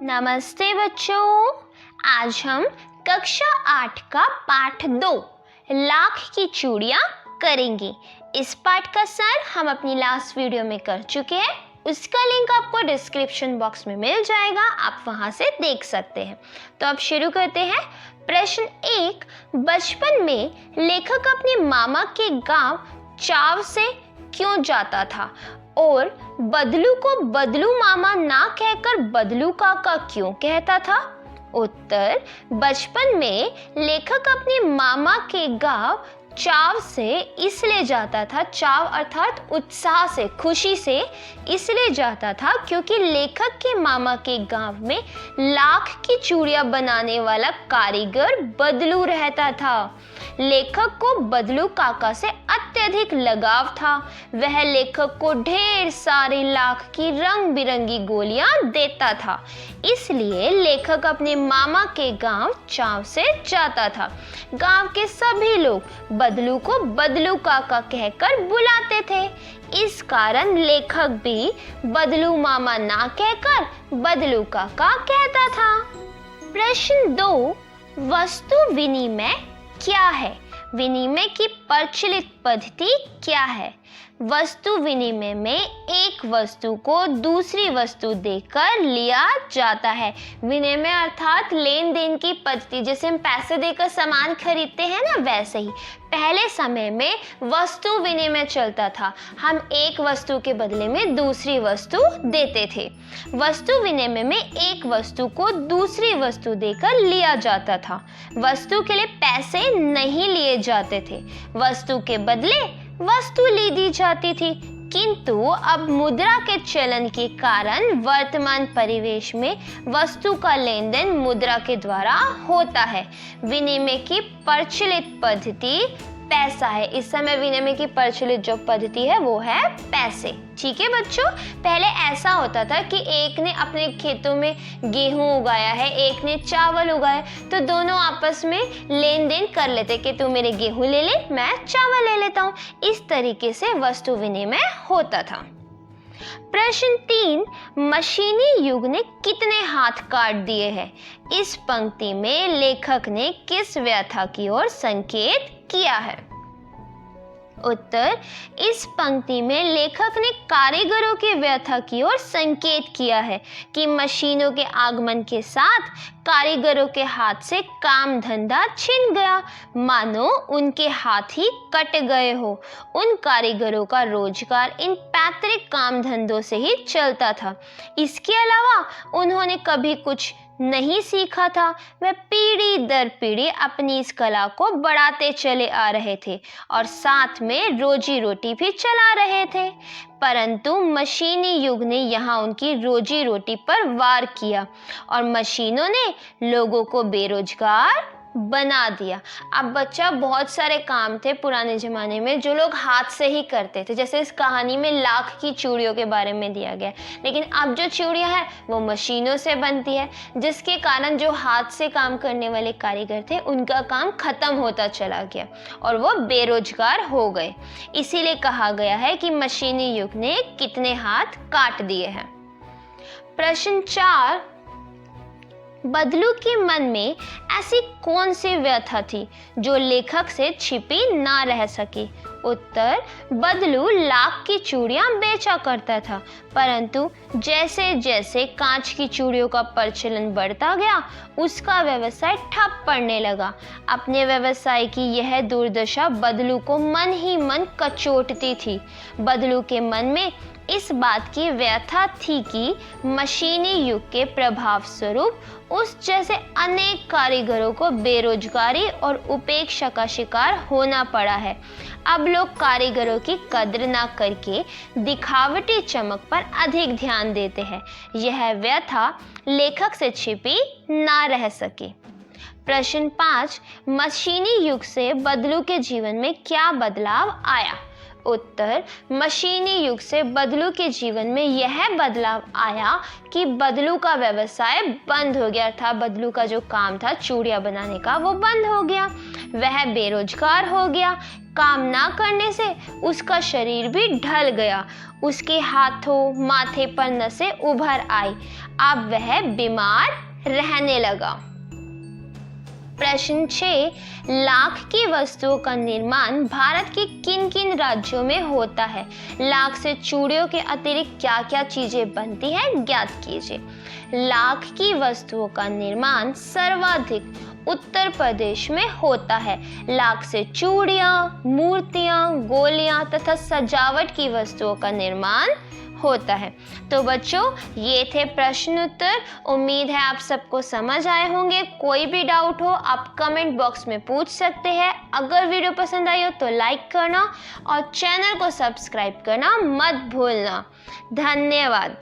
नमस्ते बच्चों, आज हम कक्षा 8 का पाठ 2 लाख की चूड़ियाँ करेंगे। इस पाठ का सर हम अपनी लास्ट वीडियो में कर चुके हैं। उसका लिंक आपको डिस्क्रिप्शन बॉक्स में मिल जाएगा, आप वहाँ से देख सकते हैं। तो अब शुरू करते हैं। प्रश्न 1, बचपन में लेखक अपने मामा के गांव चाव से क्यों जाता था और बदलू को बदलू मामा ना कहकर बदलू काका क्यों कहता था? उत्तर, बचपन में लेखक अपने मामा के गांव चाव से इसलिए जाता था, चाव अर्थात उत्साह से, खुशी से इसलिए जाता था क्योंकि लेखक के मामा के गांव में लाख की चूड़ियां बनाने वाला कारीगर बदलू रहता था। लेखक को बदलू काका से अत्यधिक लगाव था। वह लेखक को ढेर सारी लाख की रंग बिरंगी गोलियां देता था, इसलिए लेखक अपने मामा के गांव चाव से जाता था। गांव के सभी लोग बदलू को बदलू काका कहकर बुलाते थे। इस कारण लेखक भी बदलू मामा ना कहकर बदलू काका कहता था। प्रश्न 2, वस्तु विनिमय क्या है? विनिमय की प्रचलित पद्धति क्या है? वस्तु विनिमय में एक वस्तु को दूसरी वस्तु देकर लिया जाता है। विनिमय अर्थात लेन देन की पद्धति, जैसे हम पैसे देकर सामान खरीदते हैं ना, वैसे ही पहले समय में वस्तु विनिमय चलता था। हम एक वस्तु के बदले में दूसरी वस्तु देते थे। वस्तु विनिमय में एक वस्तु को दूसरी वस्तु देकर लिया जाता था। वस्तु के लिए पैसे नहीं लिए जाते थे, वस्तु के बदले वस्तु ली दी जाती थी। किंतु अब मुद्रा के चलन के कारण वर्तमान परिवेश में वस्तु का लेन देन मुद्रा के द्वारा होता है। विनिमय की प्रचलित पद्धति पैसा है। इस समय विनिमय की प्रचलित जो पद्धति है वो है पैसे। ठीक है बच्चों, पहले ऐसा होता था कि एक ने अपने खेतों में गेहूं उगाया है, एक ने चावल उगाया, तो दोनों आपस में लेन देन कर लेते कि तू मेरे गेहूं ले ले, मैं चावल ले लेता हूँ। इस तरीके से वस्तु विनिमय होता था। प्रश्न 3, मशीनी युग ने कितने हाथ काट दिए हैं? इस पंक्ति में लेखक ने किस व्यथा की ओर संकेत किया है? उत्तर, इस पंक्ति में लेखक ने कारीगरों की व्यथा की ओर संकेत किया है कि मशीनों के आगमन के साथ कारीगरों के हाथ से काम धंधा छिन गया, मानो उनके हाथ ही कट गए हो। उन कारीगरों का रोजगार इन पैतृक काम धंधों से ही चलता था। इसके अलावा उन्होंने कभी कुछ नहीं सीखा था। वह पीढ़ी दर पीढ़ी अपनी इस कला को बढ़ाते चले आ रहे थे और साथ में रोजी रोटी भी चला रहे थे, परंतु मशीनी युग ने यहाँ उनकी रोजी रोटी पर वार किया और मशीनों ने लोगों को बेरोजगार बना दिया। अब बच्चा, बहुत सारे काम थे पुराने ज़माने में जो लोग हाथ से ही करते थे, जैसे इस कहानी में लाख की चूड़ियों के बारे में दिया गया, लेकिन अब जो चूड़ियाँ हैं वो मशीनों से बनती है, जिसके कारण जो हाथ से काम करने वाले कारीगर थे उनका काम खत्म होता चला गया और वो बेरोजगार हो गए। इसीलिए कहा गया है कि मशीनी युग ने कितने हाथ काट दिए हैं। प्रश्न 4, बदलू के मन में ऐसी कौन सी व्यथा थी जो लेखक से छिपी ना रह सकी? उत्तर, बदलू लाख की चूड़ियां बेचा करता था, परंतु जैसे जैसे कांच की चूड़ियों का प्रचलन बढ़ता गया उसका व्यवसाय ठप पड़ने लगा। अपने व्यवसाय की यह दुर्दशा बदलू को मन ही मन कचोटती थी। बदलू के मन में इस बात की व्यथा थी कि मशीनी युग के प्रभाव स्वरूप उस जैसे अनेक कारीगरों को बेरोजगारी और उपेक्षा का शिकार होना पड़ा है। अब लोग कारीगरों की कद्र ना करके दिखावटी चमक पर अधिक ध्यान देते हैं। यह व्यथा लेखक से छिपी ना रह सकी। प्रश्न 5, मशीनी युग से बदलू के जीवन में क्या बदलाव आया? उत्तर, मशीनी युग से बदलू के जीवन में यह बदलाव आया कि बदलू का व्यवसाय बंद हो गया था। बदलू का जो काम था चूड़ियाँ बनाने का वो बंद हो गया। वह बेरोजगार हो गया। काम ना करने से उसका शरीर भी ढल गया। उसके हाथों माथे पर नसें उभर आई। अब वह बीमार रहने लगा। प्रश्न 6, लाख की वस्तुओं का निर्माण भारत के किन किन राज्यों में होता है? लाख से चूड़ियों के अतिरिक्त क्या क्या चीजें बनती हैं, ज्ञात कीजिए। लाख की वस्तुओं का निर्माण सर्वाधिक उत्तर प्रदेश में होता है। लाख से चूड़ियाँ, मूर्तियाँ, गोलियाँ तथा सजावट की वस्तुओं का निर्माण होता है। तो बच्चों, ये थे प्रश्न उत्तर। उम्मीद है आप सबको समझ आए होंगे। कोई भी डाउट हो आप कमेंट बॉक्स में पूछ सकते हैं। अगर वीडियो पसंद आई हो तो लाइक करना और चैनल को सब्सक्राइब करना मत भूलना। धन्यवाद।